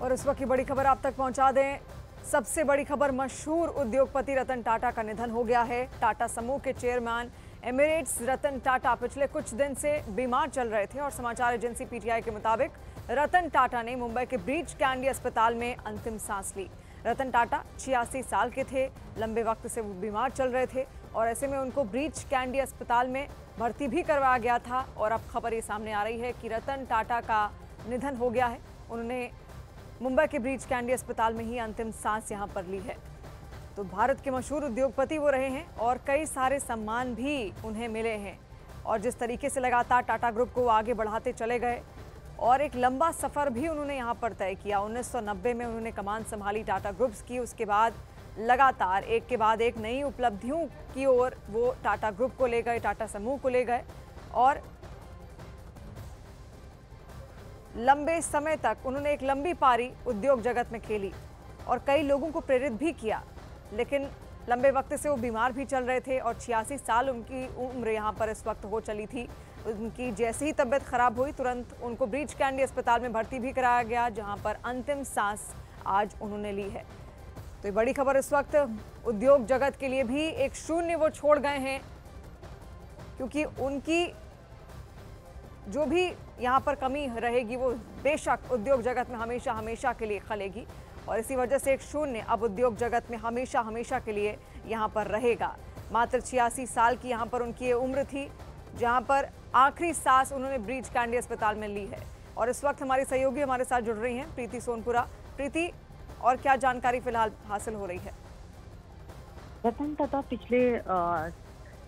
और इस वक्त की बड़ी खबर आप तक पहुंचा दें। सबसे बड़ी खबर, मशहूर उद्योगपति रतन टाटा का निधन हो गया है। टाटा समूह के चेयरमैन एमिरेट्स रतन टाटा पिछले कुछ दिन से बीमार चल रहे थे और समाचार एजेंसी पीटीआई के मुताबिक रतन टाटा ने मुंबई के ब्रीच कैंडी अस्पताल में अंतिम सांस ली। रतन टाटा 86 साल के थे। लंबे वक्त से वो बीमार चल रहे थे और ऐसे में उनको ब्रीच कैंडी अस्पताल में भर्ती भी करवाया गया था। और अब खबर ये सामने आ रही है कि रतन टाटा का निधन हो गया है। उन्होंने मुंबई के ब्रीच कैंडी अस्पताल में ही अंतिम सांस यहां पर ली है। तो भारत के मशहूर उद्योगपति वो रहे हैं और कई सारे सम्मान भी उन्हें मिले हैं। और जिस तरीके से लगातार टाटा ग्रुप को आगे बढ़ाते चले गए और एक लंबा सफ़र भी उन्होंने यहाँ पर तय किया। 1990 में उन्होंने कमान संभाली टाटा ग्रुप्स की। उसके बाद लगातार एक के बाद एक नई उपलब्धियों की ओर वो टाटा ग्रुप को ले गए, टाटा समूह को ले गए और लंबे समय तक उन्होंने एक लंबी पारी उद्योग जगत में खेली और कई लोगों को प्रेरित भी किया। लेकिन लंबे वक्त से वो बीमार भी चल रहे थे और 86 साल उनकी उम्र यहाँ पर इस वक्त हो चली थी। उनकी जैसी ही तबीयत खराब हुई तुरंत उनको ब्रीच कैंडी अस्पताल में भर्ती भी कराया गया, जहाँ पर अंतिम सांस आज उन्होंने ली है। तो ये बड़ी खबर इस वक्त उद्योग जगत के लिए भी एक शून्य वो छोड़ गए हैं, क्योंकि उनकी जो भी यहाँ पर कमी रहेगी वो बेशक उद्योग जगत में हमेशा हमेशा के लिए खलेगी। और इसी वजह से एक शून्य अब उद्योग जगत में हमेशा हमेशा के लिए यहाँ पर रहेगा। मात्र 86 साल की यहाँ पर उनकी ये उम्र थी, जहाँ पर आखिरी सांस उन्होंने ब्रीच कैंडी अस्पताल में ली है। और इस वक्त हमारी सहयोगी हमारे साथ जुड़ रही हैं, प्रीति सोनपुरा। प्रीति, और क्या जानकारी फिलहाल हासिल हो रही है? रतन टाटा पिछले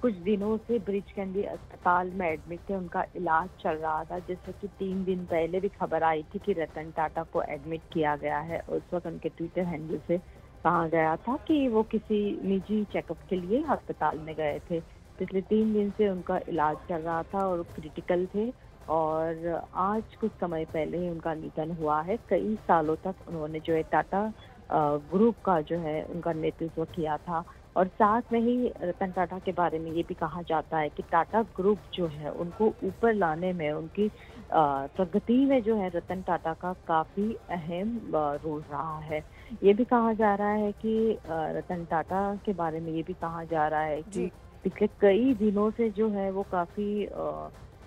कुछ दिनों से ब्रीच कैंडी अस्पताल में एडमिट थे। उनका इलाज चल रहा था। जैसे कि 3 दिन पहले भी खबर आई थी कि रतन टाटा को एडमिट किया गया है। उस वक्त उनके ट्विटर हैंडल से कहा गया था कि वो किसी निजी चेकअप के लिए अस्पताल में गए थे। पिछले 3 दिन से उनका इलाज चल रहा था और क्रिटिकल थे और आज कुछ समय पहले ही उनका निधन हुआ है। कई सालों तक उन्होंने जो है टाटा ग्रुप का जो है उनका नेतृत्व किया था। और साथ में ही रतन टाटा के बारे में ये भी कहा जाता है कि टाटा ग्रुप जो है उनको ऊपर लाने में, उनकी प्रगति में जो है रतन टाटा का काफ़ी अहम रोल रहा है। ये भी कहा जा रहा है कि रतन टाटा के बारे में ये भी कहा जा रहा है कि पिछले कई दिनों से जो है वो काफ़ी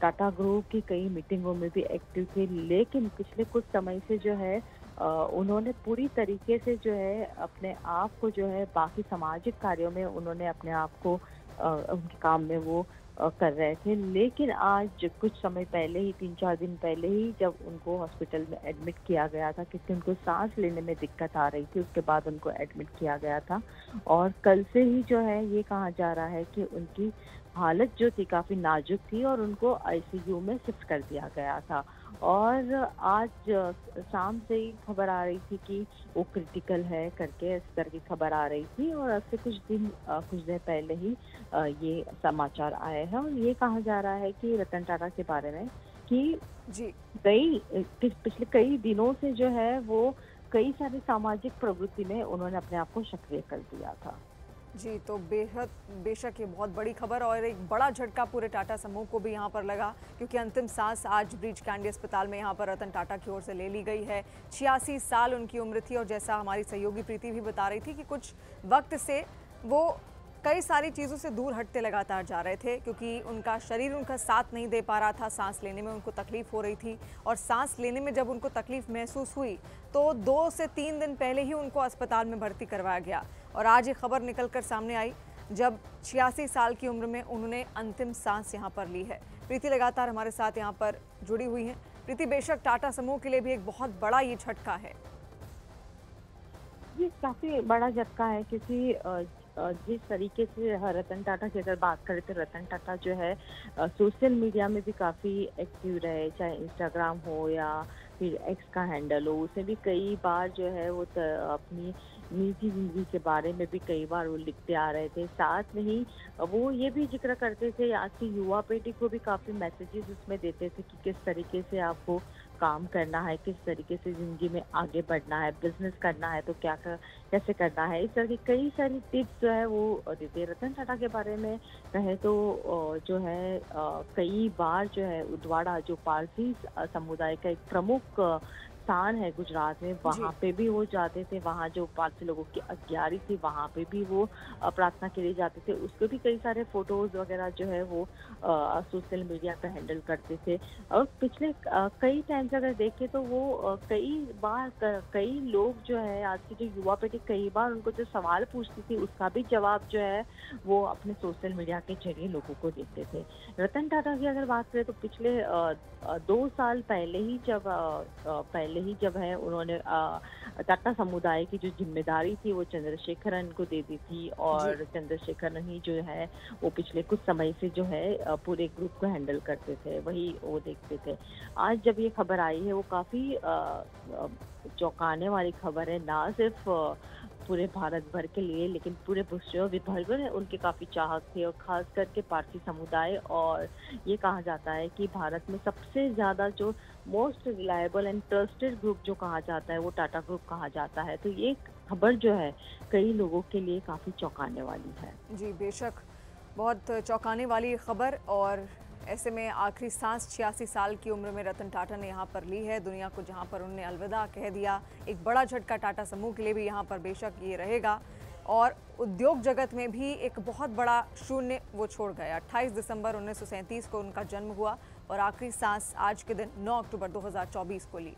टाटा ग्रुप की कई मीटिंगों में भी एक्टिव थे, लेकिन पिछले कुछ समय से जो है उन्होंने पूरी तरीके से जो है अपने आप को जो है बाकी सामाजिक कार्यों में उन्होंने अपने आप को उनके काम में वो कर रहे थे। लेकिन आज कुछ समय पहले ही, 3-4 दिन पहले ही, जब उनको हॉस्पिटल में एडमिट किया गया था क्योंकि उनको सांस लेने में दिक्कत आ रही थी, उसके बाद उनको एडमिट किया गया था। और कल से ही जो है ये कहा जा रहा है कि उनकी हालत जो थी काफ़ी नाजुक थी और उनको आईसीयू में शिफ्ट कर दिया गया था। और आज शाम से ही खबर आ रही थी कि वो क्रिटिकल है करके, इस तरह की खबर आ रही थी। और अब से कुछ दिन पहले ही ये समाचार आए हैं और ये कहा जा रहा है कि रतन टाटा के बारे में कि पिछले कई दिनों से जो है वो कई सारी सामाजिक प्रवृत्ति में उन्होंने अपने आप को सक्रिय कर दिया था। जी, तो बेशक ये बहुत बड़ी खबर और एक बड़ा झटका पूरे टाटा समूह को भी यहाँ पर लगा, क्योंकि अंतिम सांस आज ब्रीच कैंडी अस्पताल में यहाँ पर रतन टाटा की ओर से ले ली गई है। 86 साल उनकी उम्र थी और जैसा हमारी सहयोगी प्रीति भी बता रही थी कि कुछ वक्त से वो कई सारी चीज़ों से दूर हटते लगातार जा रहे थे, क्योंकि उनका शरीर उनका साथ नहीं दे पा रहा था। सांस लेने में उनको तकलीफ हो रही थी और सांस लेने में जब उनको तकलीफ महसूस हुई तो 2 से 3 दिन पहले ही उनको अस्पताल में भर्ती करवाया गया। और आज ये खबर निकल कर सामने आई जब 86 साल की उम्र में उन्होंने अंतिम सांस यहाँ पर ली है। प्रीति लगातार हमारे साथ यहाँ पर जुड़ी हुई हैं। प्रीति, बेशक टाटा समूह के लिए भी एक बहुत बड़ा ये झटका है। ये काफ़ी बड़ा झटका है क्योंकि जिस तरीके से रतन टाटा की अगर बात करें तो रतन टाटा जो है सोशल मीडिया में भी काफ़ी एक्टिव रहे, चाहे इंस्टाग्राम हो या फिर एक्स का हैंडल हो। उसे भी कई बार जो है वो अपनी निजी जिंदगी के बारे में भी कई बार वो लिखते आ रहे थे। साथ में ही वो ये भी जिक्र करते थे, आज की युवा पीढ़ी को भी काफ़ी मैसेजेस उसमें देते थे कि किस तरीके से आपको काम करना है, किस तरीके से ज़िंदगी में आगे बढ़ना है, बिजनेस करना है तो कैसे करना है। इस तरह की कई सारी टिप्स जो है वो देते। रतन टाटा के बारे में कहें तो जो है कई बार जो है उदवाड़ा, जो पारसी समुदाय का एक प्रमुख स्थान है गुजरात में, वहाँ पे भी वो जाते थे। वहाँ जो 500 लोगों की अग्यारी थी, वहाँ पे भी वो प्रार्थना के लिए जाते थे। उसके भी कई सारे फोटोज वगैरह जो है वो सोशल मीडिया पे हैंडल करते थे। और पिछले कई टाइम से अगर देखें तो वो कई बार कई लोग जो है, आज की जो युवा पीढ़ी कई बार उनको जो सवाल पूछती थी उसका भी जवाब जो है वो अपने सोशल मीडिया के जरिए लोगों को देते थे। रतन टाटा की अगर बात करें तो पिछले 2 साल पहले ही जब है उन्होंने टाटा समुदाय की जो जिम्मेदारी थी वो चंद्रशेखरन को दे दी थी। और चंद्रशेखरन ही जो है वो पिछले कुछ समय से जो है पूरे ग्रुप को हैंडल करते थे, वही वो देखते थे। आज जब ये खबर आई है वो काफी चौंकाने वाली खबर है, ना सिर्फ पूरे भारत भर के लिए लेकिन पूरे विश्व भर में उनके काफी चाहक थे। और खास करके पारसी समुदाय, और ये कहा जाता है कि भारत में सबसे ज्यादा जो most reliable and trusted group जो कहा जाता है वो टाटा ग्रुप कहा जाता है। तो ये खबर जो है कई लोगों के लिए काफी चौंकाने वाली है। जी बेशक, बहुत चौंकाने वाली खबर। और ऐसे में आखिरी सांस 86 साल की उम्र में रतन टाटा ने यहाँ पर ली है। दुनिया को जहाँ पर उन्होंने अलविदा कह दिया, एक बड़ा झटका टाटा समूह के लिए भी यहाँ पर बेशक ये रहेगा। और उद्योग जगत में भी एक बहुत बड़ा शून्य वो छोड़ गए। 28 दिसंबर 1937 को उनका जन्म हुआ और आखिरी सांस आज के दिन 9 अक्टूबर 2024 को ली।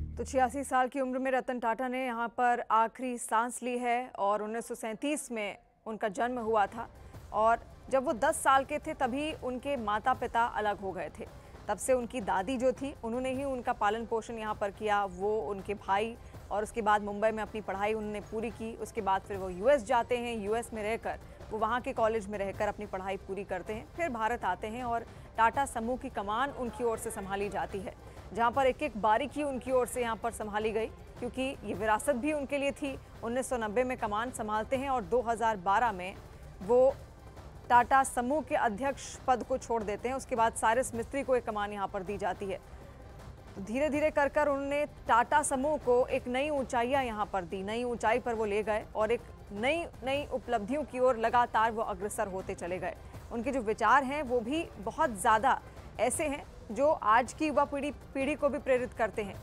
तो 86 साल की उम्र में रतन टाटा ने यहाँ पर आखिरी सांस ली है। और 1937 में उनका जन्म हुआ था और जब वो 10 साल के थे तभी उनके माता पिता अलग हो गए थे। तब से उनकी दादी जो थी उन्होंने ही उनका पालन पोषण यहाँ पर किया, वो उनके भाई। और उसके बाद मुंबई में अपनी पढ़ाई उन्होंने पूरी की। उसके बाद फिर वो यूएस जाते हैं, यूएस में रहकर वो वहाँ के कॉलेज में रहकर अपनी पढ़ाई पूरी करते हैं। फिर भारत आते हैं और टाटा समूह की कमान उनकी ओर से संभाली जाती है, जहाँ पर एक एक बारीकी उनकी ओर से यहाँ पर संभाली गई, क्योंकि ये विरासत भी उनके लिए थी। 1990 में कमान संभालते हैं और 2012 में वो टाटा समूह के अध्यक्ष पद को छोड़ देते हैं। उसके बाद साइरस मिस्त्री को एक कमान यहाँ पर दी जाती है। तो धीरे धीरे कर कर उन्होंने टाटा समूह को एक नई ऊंचाइयाँ यहाँ पर दी, नई ऊंचाई पर वो ले गए और एक नई नई उपलब्धियों की ओर लगातार वो अग्रसर होते चले गए। उनके जो विचार हैं वो भी बहुत ज़्यादा ऐसे हैं जो आज की युवा पीढ़ी को भी प्रेरित करते हैं।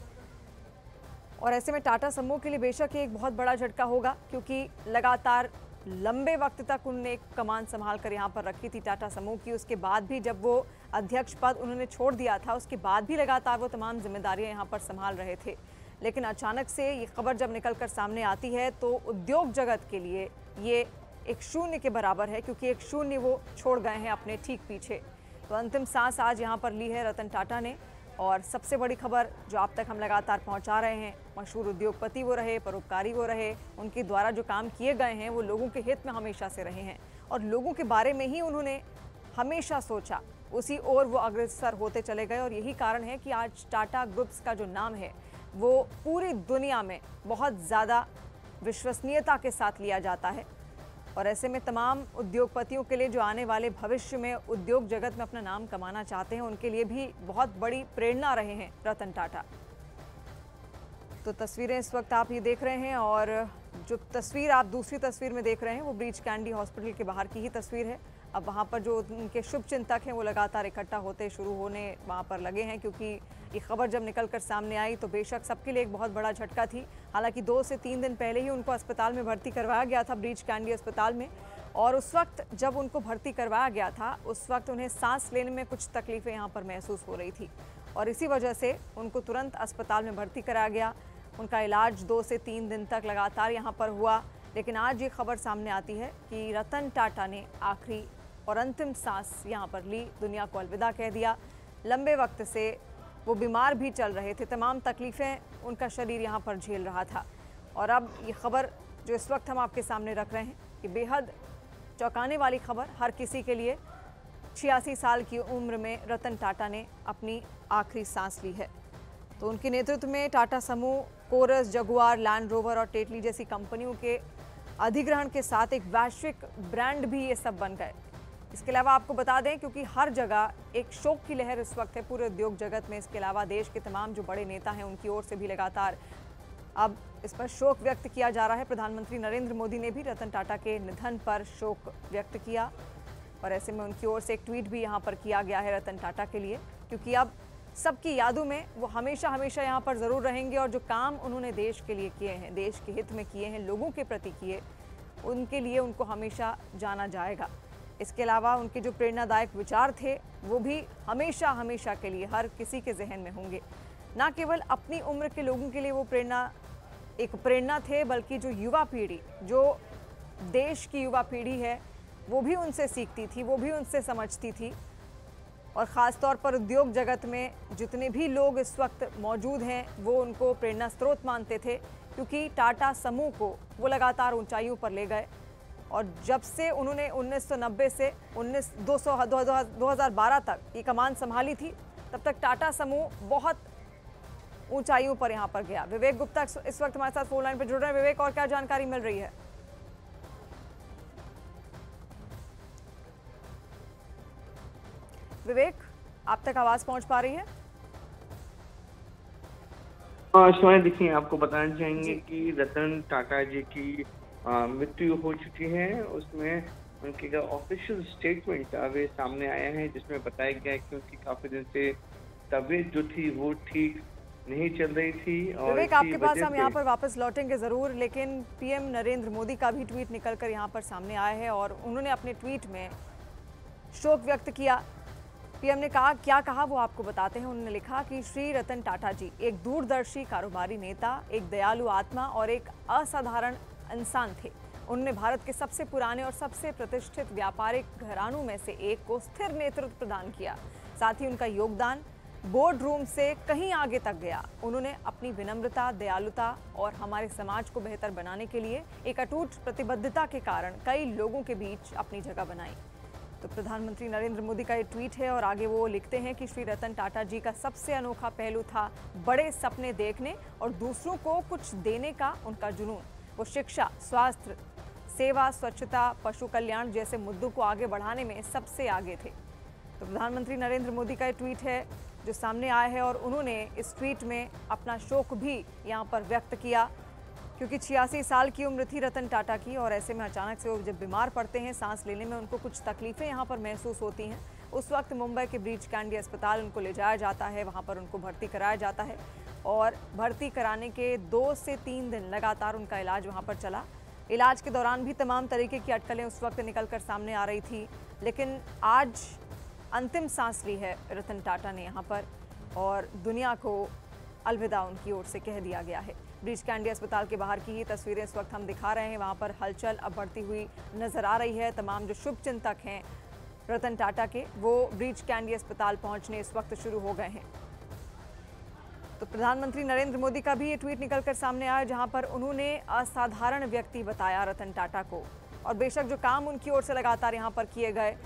और ऐसे में टाटा समूह के लिए बेशक ये एक बहुत बड़ा झटका होगा, क्योंकि लगातार लंबे वक्त तक उन्होंने एक कमान संभाल कर यहाँ पर रखी थी टाटा समूह की। उसके बाद भी जब वो अध्यक्ष पद उन्होंने छोड़ दिया था, उसके बाद भी लगातार वो तमाम जिम्मेदारियां यहाँ पर संभाल रहे थे। लेकिन अचानक से ये खबर जब निकल कर सामने आती है तो उद्योग जगत के लिए ये एक शून्य के बराबर है, क्योंकि एक शून्य वो छोड़ गए हैं अपने ठीक पीछे। तो अंतिम सांस आज यहाँ पर ली है रतन टाटा ने। और सबसे बड़ी खबर जो आप तक हम लगातार पहुँचा रहे हैं, मशहूर उद्योगपति वो रहे, परोपकारी वो रहे, उनके द्वारा जो काम किए गए हैं वो लोगों के हित में हमेशा से रहे हैं और लोगों के बारे में ही उन्होंने हमेशा सोचा, उसी ओर वो अग्रसर होते चले गए। और यही कारण है कि आज टाटा ग्रुप्स का जो नाम है वो पूरी दुनिया में बहुत ज़्यादा विश्वसनीयता के साथ लिया जाता है। और ऐसे में तमाम उद्योगपतियों के लिए जो आने वाले भविष्य में उद्योग जगत में अपना नाम कमाना चाहते हैं, उनके लिए भी बहुत बड़ी प्रेरणा रहे हैं रतन टाटा। तो तस्वीरें इस वक्त आप ये देख रहे हैं और जो तस्वीर आप दूसरी तस्वीर में देख रहे हैं वो ब्रीच कैंडी हॉस्पिटल के बाहर की ही तस्वीर है। अब वहाँ पर जो उनके शुभचिंतक हैं वो लगातार इकट्ठा होते शुरू होने वहाँ पर लगे हैं, क्योंकि ये खबर जब निकल कर सामने आई तो बेशक सबके लिए एक बहुत बड़ा झटका थी। हालांकि 2 से 3 दिन पहले ही उनको अस्पताल में भर्ती करवाया गया था, ब्रीच कैंडी अस्पताल में। और उस वक्त जब उनको भर्ती करवाया गया था उस वक्त उन्हें सांस लेने में कुछ तकलीफें यहाँ पर महसूस हो रही थी और इसी वजह से उनको तुरंत अस्पताल में भर्ती कराया गया। उनका इलाज 2 से 3 दिन तक लगातार यहाँ पर हुआ। लेकिन आज ये खबर सामने आती है कि रतन टाटा ने आखिरी और अंतिम सांस यहाँ पर ली, दुनिया को अलविदा कह दिया। लंबे वक्त से वो बीमार भी चल रहे थे, तमाम तकलीफ़ें उनका शरीर यहाँ पर झेल रहा था। और अब ये खबर जो इस वक्त हम आपके सामने रख रहे हैं, ये बेहद चौंकाने वाली खबर हर किसी के लिए। 86 साल की उम्र में रतन टाटा ने अपनी आखिरी सांस ली है। तो उनके नेतृत्व में टाटा समूह कोरस, जगुआर, लैंड रोवर और टेटली जैसी कंपनियों के अधिग्रहण के साथ एक वैश्विक ब्रांड भी ये सब बन गए। इसके अलावा आपको बता दें, क्योंकि हर जगह एक शोक की लहर इस वक्त है पूरे उद्योग जगत में। इसके अलावा देश के तमाम जो बड़े नेता हैं उनकी ओर से भी लगातार अब इस पर शोक व्यक्त किया जा रहा है। प्रधानमंत्री नरेंद्र मोदी ने भी रतन टाटा के निधन पर शोक व्यक्त किया और ऐसे में उनकी ओर से एक ट्वीट भी यहाँ पर किया गया है रतन टाटा के लिए, क्योंकि अब सबकी यादों में वो हमेशा हमेशा यहाँ पर ज़रूर रहेंगे और जो काम उन्होंने देश के लिए किए हैं, देश के हित में किए हैं, लोगों के प्रति किए, उनके लिए उनको हमेशा जाना जाएगा। इसके अलावा उनके जो प्रेरणादायक विचार थे वो भी हमेशा हमेशा के लिए हर किसी के जहन में होंगे। ना केवल अपनी उम्र के लोगों के लिए वो एक प्रेरणा थे, बल्कि जो युवा पीढ़ी, जो देश की युवा पीढ़ी है, वो भी उनसे सीखती थी, वो भी उनसे समझती थी। और ख़ास तौर पर उद्योग जगत में जितने भी लोग इस वक्त मौजूद हैं वो उनको प्रेरणा स्रोत मानते थे, क्योंकि टाटा समूह को वो लगातार ऊंचाइयों पर ले गए। और जब से उन्होंने 1990 से 2012 तक ये कमान संभाली थी, तब तक टाटा समूह बहुत ऊंचाइयों पर यहाँ पर गया। विवेक गुप्ता इस वक्त हमारे साथ फोन लाइन पर जुड़ रहे हैं। विवेक, और क्या जानकारी मिल रही है? विवेक, आप तक आवाज पहुंच पा रही है? शिवानी, देखिए, आपको बताना चाहेंगे कि रतन टाटा जी की मृत्यु हो चुकी है। उसमें उनके ऑफिशियल स्टेटमेंट अभी सामने आया है, जिसमें बताया गया है कि उनकी काफी दिन से तबीयत जो थी वो ठीक नहीं चल रही थी। और विवेक, आपके पास हम यहाँ पर वापस लौटेंगे जरूर, लेकिन पीएम नरेंद्र मोदी का भी ट्वीट निकलकर यहाँ पर सामने आया है और उन्होंने अपने ट्वीट में शोक व्यक्त किया। पीएम ने क्या कहा वो आपको बताते हैं। उन्होंने लिखा कि श्री रतन टाटा जी एक दूरदर्शी कारोबारी नेता, एक दयालु आत्मा और एक असाधारण इंसान थे। उन्होंने भारत के सबसे पुराने और सबसे प्रतिष्ठित व्यापारिक घरानों में से एक को स्थिर नेतृत्व प्रदान किया। साथ ही उनका योगदान बोर्ड रूम से कहीं आगे तक गया। उन्होंने अपनी विनम्रता, दयालुता और हमारे समाज को बेहतर बनाने के लिए एक अटूट प्रतिबद्धता के कारण कई लोगों के बीच अपनी जगह बनाई। तो प्रधानमंत्री नरेंद्र मोदी का ये ट्वीट है और आगे वो लिखते हैं कि श्री रतन टाटा जी का सबसे अनोखा पहलू था बड़े सपने देखने और दूसरों को कुछ देने का उनका जुनून। वो शिक्षा, स्वास्थ्य सेवा, स्वच्छता, पशु कल्याण जैसे मुद्दों को आगे बढ़ाने में सबसे आगे थे। तो प्रधानमंत्री नरेंद्र मोदी का ये ट्वीट है जो सामने आया है और उन्होंने इस ट्वीट में अपना शोक भी यहाँ पर व्यक्त किया, क्योंकि 86 साल की उम्र थी रतन टाटा की और ऐसे में अचानक से वो जब बीमार पड़ते हैं, सांस लेने में उनको कुछ तकलीफें यहाँ पर महसूस होती हैं। उस वक्त मुंबई के ब्रीच कैंडी अस्पताल उनको ले जाया जाता है, वहाँ पर उनको भर्ती कराया जाता है और भर्ती कराने के 2 से 3 दिन लगातार उनका इलाज वहाँ पर चला। इलाज के दौरान भी तमाम तरीके की अटकलें उस वक्त निकल कर सामने आ रही थी, लेकिन आज अंतिम सांस ली है रतन टाटा ने यहाँ पर और दुनिया को अलविदा उनकी ओर से कह दिया गया है। ब्रीच कैंडी अस्पताल के बाहर की ये तस्वीरें इस वक्त हम दिखा रहे हैं। वहाँ पर हलचल अब बढ़ती हुई नजर आ रही है। तमाम जो शुभ चिंतक हैं रतन टाटा के, वो ब्रीच कैंडी अस्पताल पहुँचने इस वक्त शुरू हो गए हैं। तो प्रधानमंत्री नरेंद्र मोदी का भी ये ट्वीट निकलकर सामने आया, जहां पर उन्होंने असाधारण व्यक्ति बताया रतन टाटा को। और बेशक जो काम उनकी ओर से लगातार यहां पर किए गए,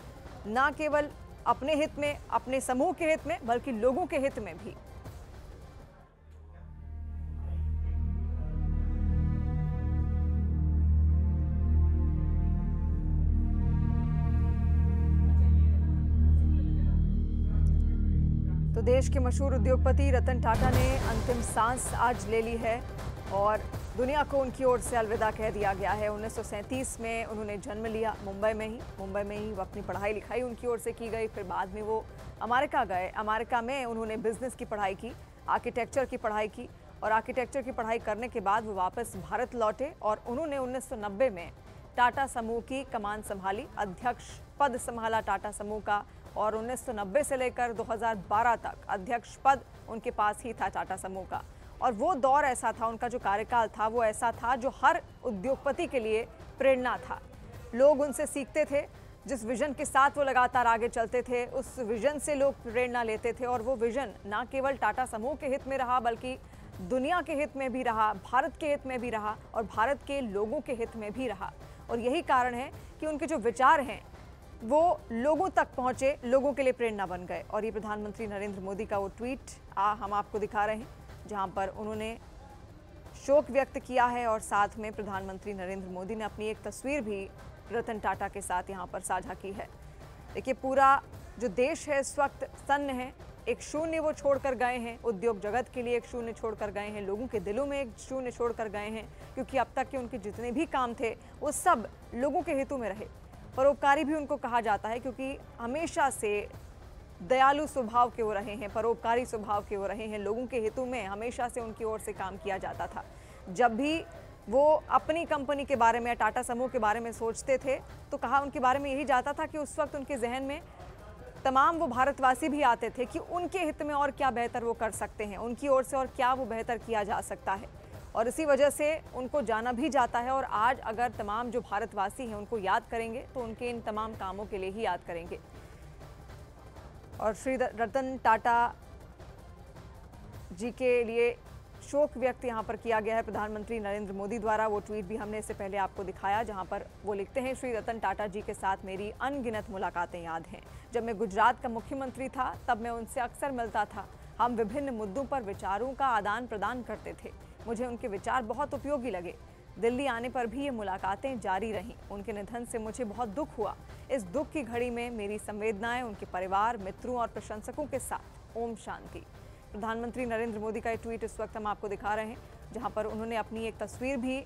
ना केवल अपने हित में, अपने समूह के हित में, बल्कि लोगों के हित में भी। तो देश के मशहूर उद्योगपति रतन टाटा ने अंतिम सांस आज ले ली है और दुनिया को उनकी ओर से अलविदा कह दिया गया है। 1937 में उन्होंने जन्म लिया मुंबई में ही वो अपनी पढ़ाई लिखाई उनकी ओर से की गई। फिर बाद में वो अमेरिका गए। अमेरिका में उन्होंने बिजनेस की पढ़ाई की, आर्किटेक्चर की पढ़ाई की और आर्किटेक्चर की पढ़ाई करने के बाद वो वापस भारत लौटे और उन्होंने 1990 में टाटा समूह की कमान संभाली, अध्यक्ष पद संभाला टाटा समूह का और 1990 से लेकर 2012 तक अध्यक्ष पद उनके पास ही था टाटा समूह का। और वो दौर ऐसा था, उनका जो कार्यकाल था वो ऐसा था जो हर उद्योगपति के लिए प्रेरणा था। लोग उनसे सीखते थे, जिस विजन के साथ वो लगातार आगे चलते थे उस विजन से लोग प्रेरणा लेते थे और वो विजन ना केवल टाटा समूह के हित में रहा बल्कि दुनिया के हित में भी रहा, भारत के हित में भी रहा और भारत के लोगों के हित में भी रहा। और यही कारण है कि उनके जो विचार हैं वो लोगों तक पहुंचे, लोगों के लिए प्रेरणा बन गए। और ये प्रधानमंत्री नरेंद्र मोदी का वो ट्वीट हम आपको दिखा रहे हैं, जहां पर उन्होंने शोक व्यक्त किया है और साथ में प्रधानमंत्री नरेंद्र मोदी ने अपनी एक तस्वीर भी रतन टाटा के साथ यहां पर साझा की है। देखिए, पूरा जो देश है इस वक्त सन्न है, एक शून्य वो छोड़कर गए हैं, उद्योग जगत के लिए एक शून्य छोड़कर गए हैं, लोगों के दिलों में एक शून्य छोड़कर गए हैं, क्योंकि अब तक के उनके जितने भी काम थे वो सब लोगों के हितों में रहे। परोपकारी भी उनको कहा जाता है क्योंकि हमेशा से दयालु स्वभाव के वो रहे हैं, परोपकारी स्वभाव के वो रहे हैं, लोगों के हितों में हमेशा से उनकी ओर से काम किया जाता था। जब भी वो अपनी कंपनी के बारे में, टाटा समूह के बारे में सोचते थे तो कहा उनके बारे में यही जाता था कि उस वक्त उनके जहन में तमाम वो भारतवासी भी आते थे कि उनके हित में और क्या बेहतर वो कर सकते हैं, उनकी ओर से और क्या वो बेहतर किया जा सकता है, और इसी वजह से उनको जाना भी जाता है। और आज अगर तमाम जो भारतवासी हैं उनको याद करेंगे तो उनके इन तमाम कामों के लिए ही याद करेंगे। और श्री रतन टाटा जी के लिए शोक व्यक्त यहाँ पर किया गया है प्रधानमंत्री नरेंद्र मोदी द्वारा। वो ट्वीट भी हमने इससे पहले आपको दिखाया, जहाँ पर वो लिखते हैं, श्री रतन टाटा जी के साथ मेरी अनगिनत मुलाकातें याद हैं। जब मैं गुजरात का मुख्यमंत्री था तब मैं उनसे अक्सर मिलता था। हम विभिन्न मुद्दों पर विचारों का आदान प्रदान करते थे। मुझे उनके विचार बहुत उपयोगी लगे। दिल्ली आने पर भी ये मुलाकातें जारी रहीं। उनके निधन से मुझे बहुत दुख हुआ। इस दुख की घड़ी में मेरी संवेदनाएं उनके परिवार, मित्रों और प्रशंसकों के साथ। ओम शांति। प्रधानमंत्री नरेंद्र मोदी का ये ट्वीट इस वक्त हम आपको दिखा रहे हैं, जहां पर उन्होंने अपनी एक तस्वीर भी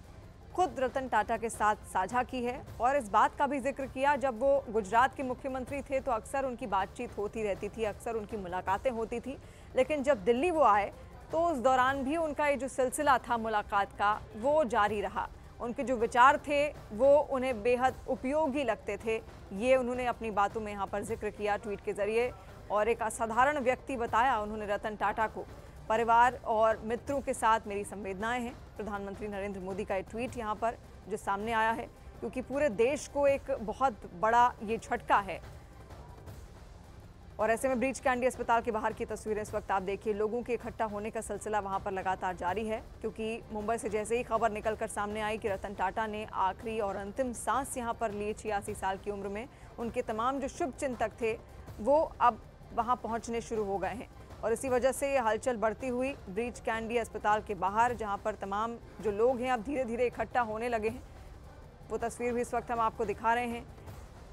खुद रतन टाटा के साथ साझा की है और इस बात का भी जिक्र किया, जब वो गुजरात के मुख्यमंत्री थे तो अक्सर उनकी बातचीत होती रहती थी, अक्सर उनकी मुलाकातें होती थी, लेकिन जब दिल्ली वो आए तो उस दौरान भी उनका ये जो सिलसिला था मुलाकात का वो जारी रहा। उनके जो विचार थे वो उन्हें बेहद उपयोगी लगते थे, ये उन्होंने अपनी बातों में यहाँ पर जिक्र किया ट्वीट के जरिए। और एक असाधारण व्यक्ति बताया उन्होंने रतन टाटा को। परिवार और मित्रों के साथ मेरी संवेदनाएं हैं। प्रधानमंत्री नरेंद्र मोदी का ये ट्वीट यहाँ पर जो सामने आया है, क्योंकि पूरे देश को एक बहुत बड़ा ये झटका है। और ऐसे में ब्रीच कैंडी अस्पताल के बाहर की तस्वीरें इस वक्त आप देखिए, लोगों के इकट्ठा होने का सिलसिला वहां पर लगातार जारी है, क्योंकि मुंबई से जैसे ही खबर निकलकर सामने आई कि रतन टाटा ने आखिरी और अंतिम सांस यहां पर लिए 86 साल की उम्र में, उनके तमाम जो शुभ चिंतक थे वो अब वहां पहुंचने शुरू हो गए हैं। और इसी वजह से ये हलचल बढ़ती हुई ब्रीच कैंडी अस्पताल के बाहर, जहाँ पर तमाम जो लोग हैं अब धीरे धीरे इकट्ठा होने लगे हैं, वो तस्वीर भी इस वक्त हम आपको दिखा रहे हैं।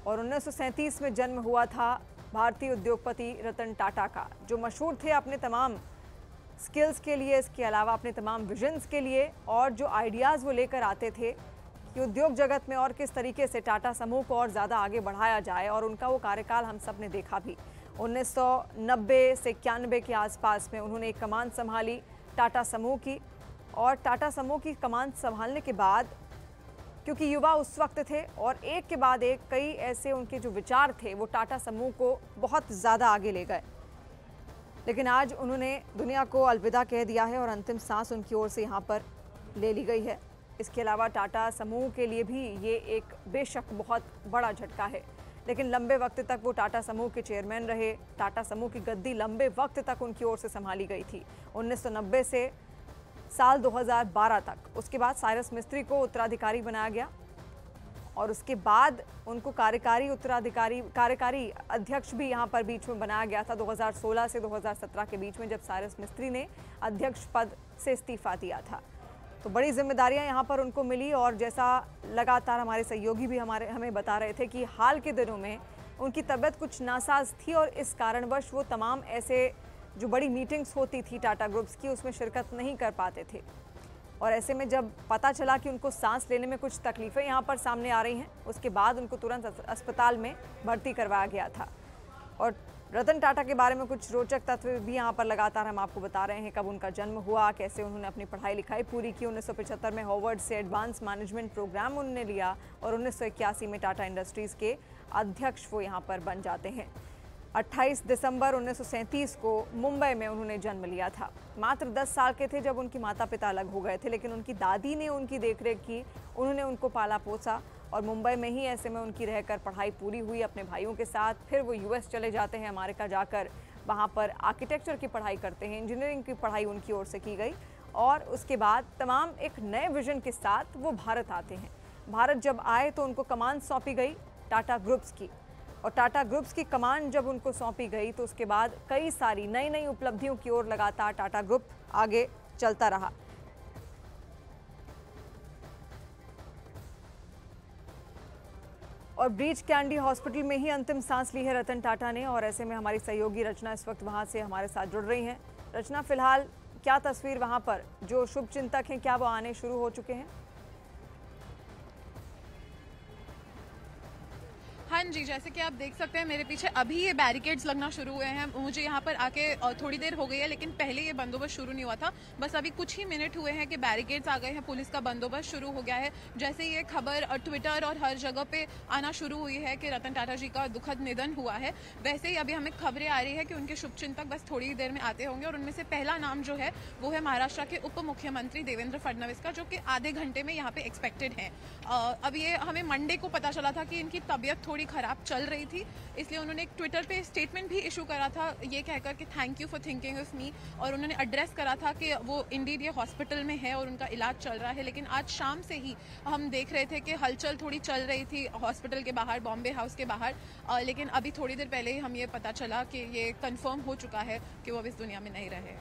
और 1937 में जन्म हुआ था भारतीय उद्योगपति रतन टाटा का, जो मशहूर थे अपने तमाम स्किल्स के लिए, इसके अलावा अपने तमाम विजन्स के लिए, और जो आइडियाज़ वो लेकर आते थे कि उद्योग जगत में और किस तरीके से टाटा समूह को और ज़्यादा आगे बढ़ाया जाए। और उनका वो कार्यकाल हम सब ने देखा भी। 1990 से 91 के आसपास में उन्होंने एक कमान संभाली टाटा समूह की, और टाटा समूह की कमान संभालने के बाद, क्योंकि युवा उस वक्त थे और एक के बाद एक कई ऐसे उनके जो विचार थे वो टाटा समूह को बहुत ज़्यादा आगे ले गए। लेकिन आज उन्होंने दुनिया को अलविदा कह दिया है और अंतिम सांस उनकी ओर से यहाँ पर ले ली गई है। इसके अलावा टाटा समूह के लिए भी ये एक बेशक बहुत बड़ा झटका है, लेकिन लंबे वक्त तक वो टाटा समूह के चेयरमैन रहे। टाटा समूह की गद्दी लंबे वक्त तक उनकी ओर से संभाली गई थी, 1990 से साल 2012 तक। उसके बाद साइरस मिस्त्री को उत्तराधिकारी बनाया गया और उसके बाद उनको कार्यकारी अध्यक्ष भी यहाँ पर बीच में बनाया गया था 2016 से 2017 के बीच में, जब साइरस मिस्त्री ने अध्यक्ष पद से इस्तीफा दिया था। तो बड़ी जिम्मेदारियां यहाँ पर उनको मिली, और जैसा लगातार हमारे सहयोगी भी हमें बता रहे थे कि हाल के दिनों में उनकी तबीयत कुछ नासाज थी और इस कारणवश वो तमाम ऐसे जो बड़ी मीटिंग्स होती थी टाटा ग्रुप्स की, उसमें शिरकत नहीं कर पाते थे। और ऐसे में जब पता चला कि उनको सांस लेने में कुछ तकलीफ़ें यहाँ पर सामने आ रही हैं, उसके बाद उनको तुरंत अस्पताल में भर्ती करवाया गया था। और रतन टाटा के बारे में कुछ रोचक तथ्य भी यहाँ पर लगातार हम आपको बता रहे हैं। कब उनका जन्म हुआ, कैसे उन्होंने अपनी पढ़ाई लिखाई पूरी की। 1975 में हार्वर्ड से एडवांस मैनेजमेंट प्रोग्राम उन्होंने लिया और 1981 में टाटा इंडस्ट्रीज़ के अध्यक्ष वो यहाँ पर बन जाते हैं। 28 दिसंबर 1937 को मुंबई में उन्होंने जन्म लिया था। मात्र 10 साल के थे जब उनके माता पिता अलग हो गए थे, लेकिन उनकी दादी ने उनकी देखरेख की, उन्होंने उनको पाला पोसा और मुंबई में ही ऐसे में उनकी रहकर पढ़ाई पूरी हुई अपने भाइयों के साथ। फिर वो यूएस चले जाते हैं, अमेरिका जाकर वहाँ पर आर्किटेक्चर की पढ़ाई करते हैं, इंजीनियरिंग की पढ़ाई उनकी ओर से की गई और उसके बाद तमाम एक नए विजन के साथ वो भारत आते हैं। भारत जब आए तो उनको कमान सौंपी गई टाटा ग्रुप्स की, और टाटा ग्रुप्स की कमान जब उनको सौंपी गई तो उसके बाद कई सारी नई नई उपलब्धियों की ओर लगातार टाटा ग्रुप आगे चलता रहा। और ब्रीच कैंडी हॉस्पिटल में ही अंतिम सांस ली है रतन टाटा ने। और ऐसे में हमारी सहयोगी रचना इस वक्त वहां से हमारे साथ जुड़ रही हैं। रचना, फिलहाल क्या तस्वीर वहां पर, जो शुभ चिंतक हैं क्या वो आने शुरू हो चुके हैं? हाँ जी, जैसे कि आप देख सकते हैं मेरे पीछे अभी ये बैरिकेड्स लगना शुरू हुए हैं। मुझे यहाँ पर आके थोड़ी देर हो गई है, लेकिन पहले ये बंदोबस्त शुरू नहीं हुआ था। बस अभी कुछ ही मिनट हुए हैं कि बैरिकेड्स आ गए हैं, पुलिस का बंदोबस्त शुरू हो गया है। जैसे ये खबर ट्विटर और हर जगह पे आना शुरू हुई है कि रतन टाटा जी का दुखद निधन हुआ है, वैसे ही अभी हमें खबरें आ रही है कि उनके शुभचिंतक बस थोड़ी ही देर में आते होंगे। और उनमें से पहला नाम जो है वो है महाराष्ट्र के उप मुख्यमंत्री देवेंद्र फडणवीस का, जो कि आधे घंटे में यहाँ पे एक्सपेक्टेड है। अब ये हमें मंडे को पता चला था कि इनकी तबीयत थोड़ी खराब चल रही थी, इसलिए उन्होंने एक ट्विटर पे स्टेटमेंट भी इशू करा था ये कहकर कि thank you for thinking of me. और उन्होंने एड्रेस करा था कि वो इंडीड ये हॉस्पिटल में है और उनका इलाज चल रहा है। लेकिन आज शाम से ही हम देख रहे थे कि हलचल थोड़ी चल रही थी हॉस्पिटल के बाहर, बॉम्बे हाउस के बाहर। लेकिन अभी थोड़ी देर पहले ही हम ये पता चला कि ये कंफर्म हो चुका है कि वो अब इस दुनिया में नहीं रहे।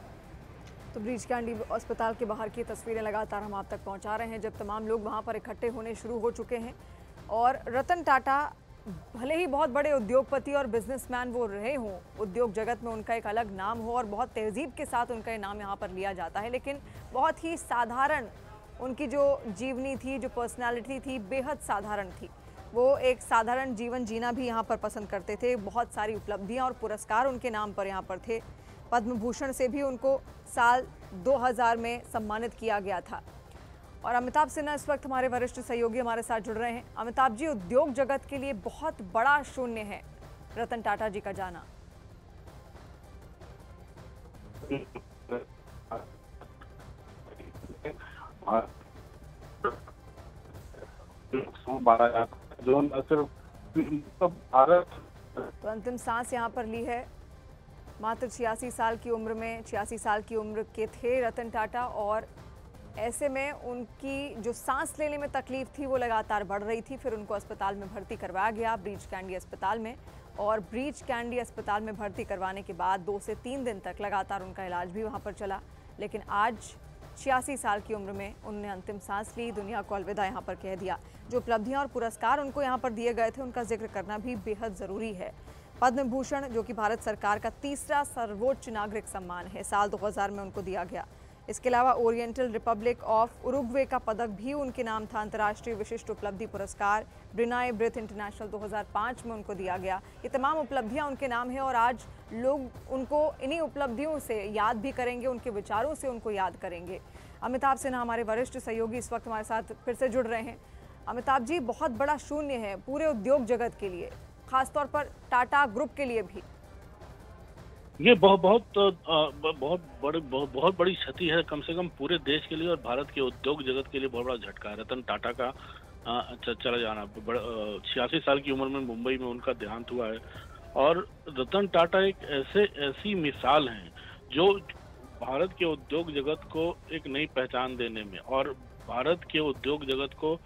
तो ब्रीच कैंडी अस्पताल के बाहर की तस्वीरें लगातार हम आप तक पहुंचा रहे हैं, जब तमाम लोग वहां पर इकट्ठे होने शुरू हो चुके हैं। और रतन टाटा भले ही बहुत बड़े उद्योगपति और बिजनेसमैन वो रहे हों, उद्योग जगत में उनका एक अलग नाम हो और बहुत तहजीब के साथ उनका ये नाम यहाँ पर लिया जाता है, लेकिन बहुत ही साधारण उनकी जो जीवनी थी, जो पर्सनालिटी थी, बेहद साधारण थी। वो एक साधारण जीवन जीना भी यहाँ पर पसंद करते थे। बहुत सारी उपलब्धियाँ और पुरस्कार उनके नाम पर यहाँ पर थे। पद्म भूषण से भी उनको साल 2000 में सम्मानित किया गया था। और अमिताभ सिन्हा इस वक्त हमारे वरिष्ठ सहयोगी हमारे साथ जुड़ रहे हैं। अमिताभ जी, उद्योग जगत के लिए बहुत बड़ा शून्य है रतन टाटा जी का जाना। जो न सिर्फ भारत तो अंतिम सांस यहाँ पर ली है मात्र 86 साल की उम्र में। 86 साल की उम्र के थे रतन टाटा और ऐसे में उनकी जो सांस लेने में तकलीफ थी वो लगातार बढ़ रही थी। फिर उनको अस्पताल में भर्ती करवाया गया, ब्रीच कैंडी अस्पताल में। और ब्रीच कैंडी अस्पताल में भर्ती करवाने के बाद 2 से 3 दिन तक लगातार उनका इलाज भी वहाँ पर चला। लेकिन आज 86 साल की उम्र में उन्होंने अंतिम सांस ली, दुनिया को अलविदा यहाँ पर कह दिया। जो उपलब्धियाँ और पुरस्कार उनको यहाँ पर दिए गए थे उनका जिक्र करना भी बेहद ज़रूरी है। पद्म भूषण, जो कि भारत सरकार का तीसरा सर्वोच्च नागरिक सम्मान है, साल 2000 में उनको दिया गया। इसके अलावा ओरिएंटल रिपब्लिक ऑफ उरुग्वे का पदक भी उनके नाम था। अंतर्राष्ट्रीय विशिष्ट उपलब्धि पुरस्कार ब्रुनाई ब्रिथ इंटरनेशनल 2005 में उनको दिया गया। ये तमाम उपलब्धियां उनके नाम है और आज लोग उनको इन्हीं उपलब्धियों से याद भी करेंगे, उनके विचारों से उनको याद करेंगे। अमिताभ सिन्हा हमारे वरिष्ठ सहयोगी इस वक्त हमारे साथ फिर से जुड़ रहे हैं। अमिताभ जी, बहुत बड़ा शून्य है पूरे उद्योग जगत के लिए, खासतौर पर टाटा ग्रुप के लिए भी। ये बहुत बड़ी क्षति है, कम से कम पूरे देश के लिए और भारत के उद्योग जगत के लिए बहुत बड़ा झटका है। रतन टाटा का चला जाना, 86 साल की उम्र में मुंबई में उनका देहांत हुआ है। और रतन टाटा एक ऐसी मिसाल हैं जो भारत के उद्योग जगत को एक नई पहचान देने में और भारत के उद्योग जगत को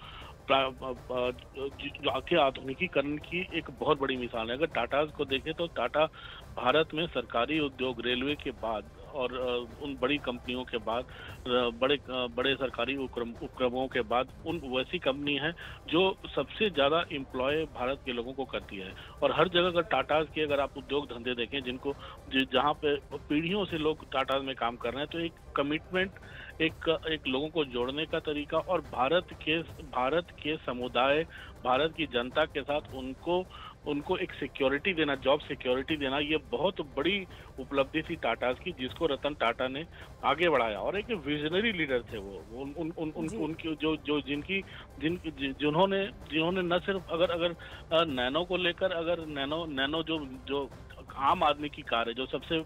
आके आधुनिकीकरण की एक बहुत बड़ी मिसाल है। अगर टाटा को देखें तो टाटा भारत में सरकारी उद्योग, रेलवे के बाद और उन बड़ी कंपनियों के बाद, बड़े सरकारी उपक्रमों के बाद उन वैसी कंपनी है जो सबसे ज़्यादा एम्प्लॉय भारत के लोगों को करती है। और हर जगह अगर टाटा के अगर आप उद्योग धंधे देखें जहाँ पे पीढ़ियों से लोग टाटा में काम कर रहे हैं, तो एक कमिटमेंट, एक लोगों को जोड़ने का तरीका और भारत के समुदाय, भारत की जनता के साथ उनको एक सिक्योरिटी देना, जॉब सिक्योरिटी देना, ये बहुत बड़ी उपलब्धि थी टाटा की, जिसको रतन टाटा ने आगे बढ़ाया। और एक विजनरी लीडर थे वो, उनकी जिन्होंने न सिर्फ अगर नैनो को लेकर, अगर नैनो जो आम आदमी की कार है, जो सबसे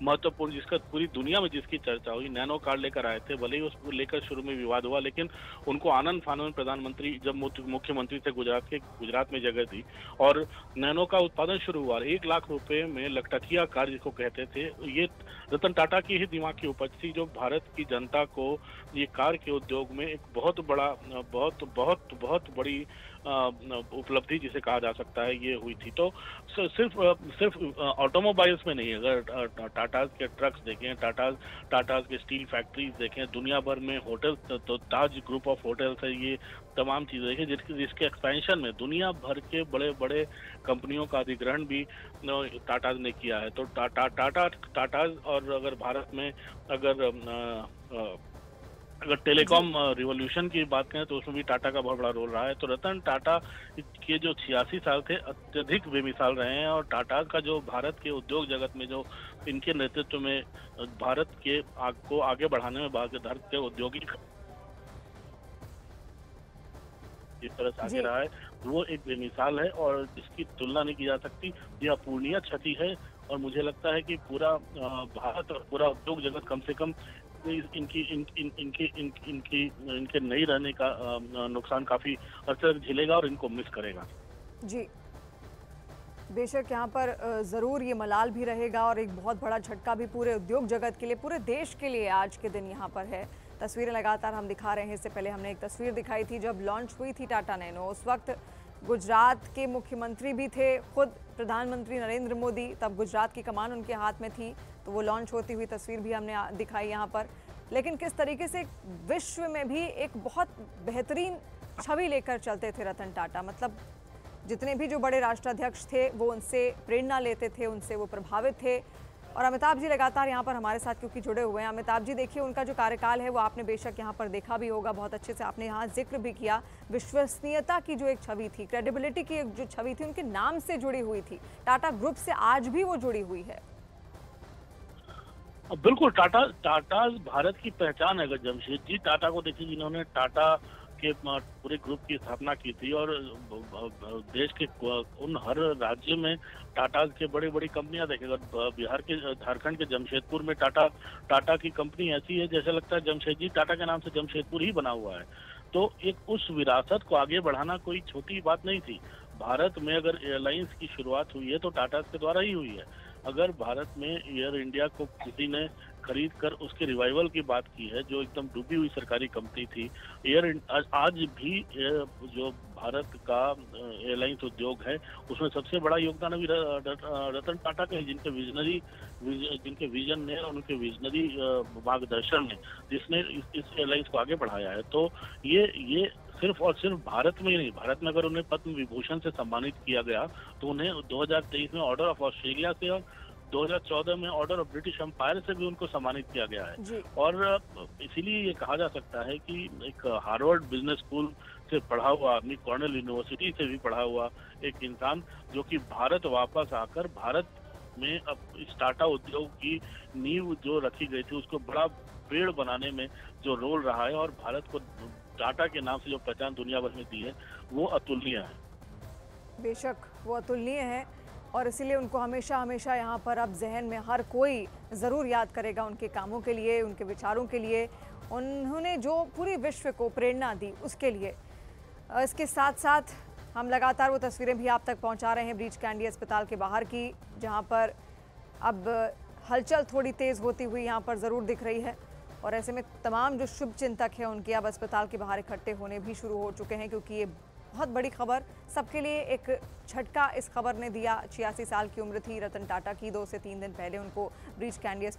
महत्वपूर्ण, जिसका पूरी दुनिया में जिसकी चर्चा हुई, नैनो कार लेकर आए थे। भले ही उसको लेकर शुरू में विवाद हुआ, लेकिन उनको आनंद फानन प्रधानमंत्री जब मुख्यमंत्री थे गुजरात में जगह दी और नैनो का उत्पादन शुरू हुआ। 1 लाख रुपए में लखटकिया कार जिसको कहते थे, ये रतन टाटा की ही दिमाग की उपज थी, जो भारत की जनता को ये कार के उद्योग में एक बहुत बड़ी उपलब्धि जिसे कहा जा सकता है ये हुई थी। तो सिर्फ ऑटोमोबाइल्स में नहीं, अगर टाटाज के ट्रक्स देखें, टाटाज के स्टील फैक्ट्रीज देखें, दुनिया भर में होटल, तो ताज ग्रुप ऑफ होटल्स है, ये तमाम चीजें देखें जिसके एक्सपेंशन में दुनिया भर के बड़े बड़े कंपनियों का अधिग्रहण भी टाटाज ने किया है। तो टाटाज, और अगर भारत में अगर टेलीकॉम रिवॉल्यूशन की बात करें तो उसमें भी टाटा का बहुत बड़ा रोल रहा है। तो रतन टाटा के जो 86 साल थे अत्यधिक बेमिसाल रहे हैं, और टाटा का जो भारत के उद्योग जगत में जो इनके नेतृत्व में भारत के को आगे बढ़ाने में भारत के औद्योगिक जिस तरह से आगे रहा है वो एक बेमिसाल है और इसकी तुलना नहीं की जा सकती। यह अपूरणीय क्षति है और मुझे लगता है कि पूरा भारत और पूरा उद्योग जगत कम से कम इनके नहीं रहने का नुकसान काफी अर्थ झेलेगा और इनको मिस करेगा। जी बेशक यहाँ पर ज़रूर ये मलाल भी रहेगा और एक बहुत बड़ा झटका भी पूरे उद्योग जगत के लिए, पूरे देश के लिए आज के दिन यहाँ पर है। तस्वीरें लगातार हम दिखा रहे हैं। इससे पहले हमने एक तस्वीर दिखाई थी जब लॉन्च हुई थी टाटा नैनो, उस वक्त गुजरात के मुख्यमंत्री भी थे, खुद प्रधानमंत्री नरेंद्र मोदी, तब गुजरात की कमान उनके हाथ में थी, तो वो लॉन्च होती हुई तस्वीर भी हमने दिखाई यहाँ पर। लेकिन किस तरीके से विश्व में भी एक बहुत बेहतरीन छवि लेकर चलते थे रतन टाटा, मतलब जितने भी जो बड़े राष्ट्राध्यक्ष थे वो उनसे प्रेरणा लेते थे, उनसे वो प्रभावित थे। और अमिताभ जी लगातार यहाँ पर हमारे साथ क्योंकि जुड़े हुए हैं। अमिताभ जी देखिए, उनका जो कार्यकाल है वो आपने बेशक यहाँ पर देखा भी होगा, बहुत अच्छे से आपने यहाँ जिक्र भी किया। विश्वसनीयता की जो एक छवि थी, क्रेडिबिलिटी की एक जो छवि थी, उनके नाम से जुड़ी हुई थी, टाटा ग्रुप से आज भी वो जुड़ी हुई है। बिल्कुल, टाटा भारत की पहचान है। अगर जमशेदजी टाटा को देखिए, जिन्होंने टाटा के पूरे ग्रुप की स्थापना की थी और देश के उन हर राज्य में टाटा के बड़ी कंपनियां देखें। अगर बिहार के झारखंड के जमशेदपुर में टाटा की कंपनी ऐसी है जैसे लगता है जमशेदजी टाटा के नाम से जमशेदपुर ही बना हुआ है। तो एक उस विरासत को आगे बढ़ाना कोई छोटी बात नहीं थी। भारत में अगर एयरलाइंस की शुरुआत हुई है तो टाटा के द्वारा ही हुई है। अगर भारत में एयर इंडिया को किसी ने खरीद कर उसके रिवाइवल की बात की है, जो एकदम डूबी हुई सरकारी कंपनी थी, आज भी जो भारत का एयरलाइंस उद्योग है उसमें सबसे बड़ा योगदान अभी रतन टाटा का है, जिनके विजन ने और उनके विजनरी मार्गदर्शन ने जिसने इस एयरलाइंस को आगे बढ़ाया है। तो ये सिर्फ और सिर्फ भारत में ही नहीं, भारत में अगर उन्हें पद्म विभूषण से सम्मानित किया गया तो उन्हें 2023 में ऑर्डर ऑफ ऑस्ट्रेलिया से और 2014 में ऑर्डर ऑफ ब्रिटिश एम्पायर से भी उनको सम्मानित किया गया है। और इसीलिए ये कहा जा सकता है कि एक हार्वर्ड बिजनेस स्कूल से पढ़ा हुआ आदमी, कॉर्नेल यूनिवर्सिटी से भी पढ़ा हुआ एक इंसान, जो कि भारत वापस आकर भारत में अब इस टाटा उद्योग की नींव जो रखी गई थी उसको बड़ा पेड़ बनाने में जो रोल रहा है और भारत को टाटा के नाम से जो पहचान दुनिया भर में दी है वो अतुलनीय है। बेशक वो अतुलनीय है और इसीलिए उनको हमेशा हमेशा यहाँ पर अब जहन में हर कोई ज़रूर याद करेगा उनके कामों के लिए, उनके विचारों के लिए, उन्होंने जो पूरी विश्व को प्रेरणा दी उसके लिए। इसके साथ साथ हम लगातार वो तस्वीरें भी आप तक पहुँचा रहे हैं ब्रीच कैंडी अस्पताल के बाहर की, जहाँ पर अब हलचल थोड़ी तेज़ होती हुई यहाँ पर ज़रूर दिख रही है। और ऐसे में तमाम जो शुभ चिंतक हैं उनके अब अस्पताल के बाहर इकट्ठे होने भी शुरू हो चुके हैं, क्योंकि ये बहुत बड़ी खबर सबके लिए एक झटका इस खबर ने दिया। 86 साल की उम्र थी रतन टाटा की, 2 से 3 दिन पहले उनको ब्रीच कैंडी